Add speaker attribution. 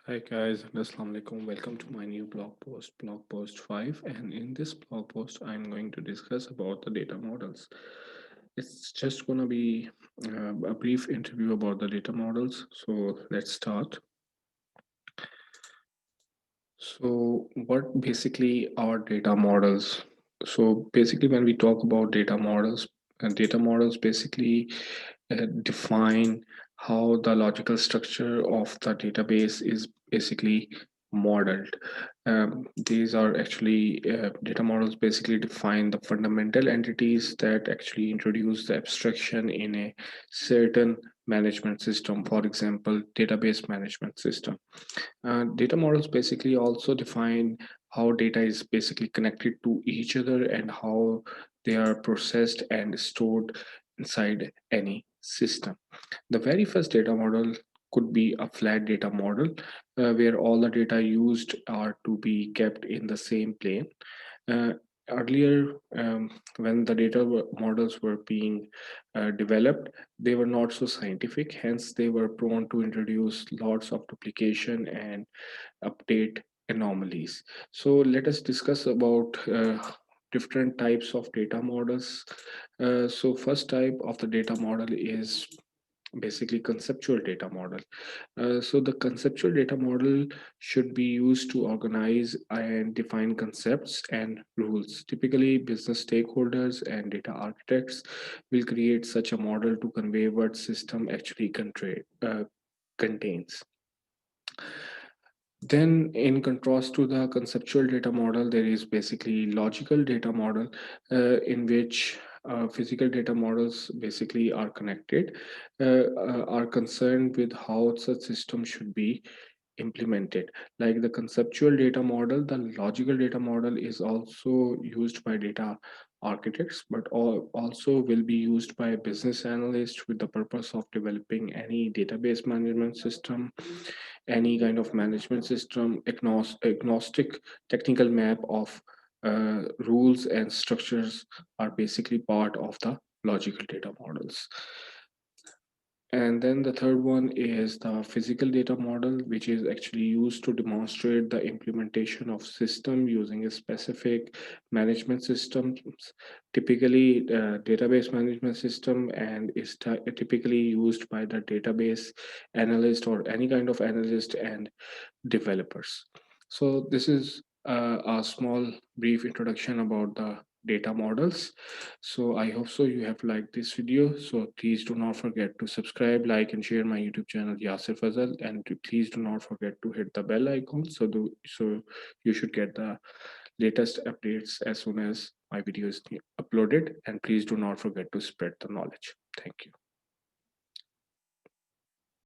Speaker 1: Hi guys, and Assalamu alaikum. Welcome to my new blog post 5. And in this blog post, I'm going to discuss about the data models. It's just going to be a brief interview about the data models. So let's start. So, what basically are data models? So, basically, when we talk about data models, data models basically define how the logical structure of the database is basically modeled. These are actually data models basically define the fundamental entities that actually introduce the abstraction in a certain management system, for example, database management system. Data models basically also define how data is basically connected to each other and how they are processed and stored inside any system. The very first data model could be a flat data model where all the data used are to be kept in the same plane. Uh, Earlier, when the models were being developed, they were not so scientific, hence, they were prone to introduce lots of duplication and update anomalies. So, let us discuss about different types of data models. So, first type of the data model is basically conceptual data model. So the conceptual data model should be used to organize and define concepts and rules. Typically, business stakeholders and data architects will create such a model to convey what system actually contains. Then, in contrast to the conceptual data model, there is basically logical data model in which physical data models basically are connected, are concerned with how such system should be implemented. Like the conceptual data model, the logical data model is also used by data architects, but also will be used by business analysts with the purpose of developing any database management system, any kind of management system, agnostic technical map of rules and structures are basically part of the logical data models. And then the third one is the physical data model, which is actually used to demonstrate the implementation of system using a specific management systems, typically database management system, and is typically used by the database analyst or any kind of analyst and developers. So this is a small brief introduction about the data models. So I hope so you have liked this video. So please do not forget to subscribe, like, and share my YouTube channel Yasir Fazal, and please do not forget to hit the bell icon so you should get the latest updates as soon as my video is uploaded. And please do not forget to spread the knowledge. Thank you.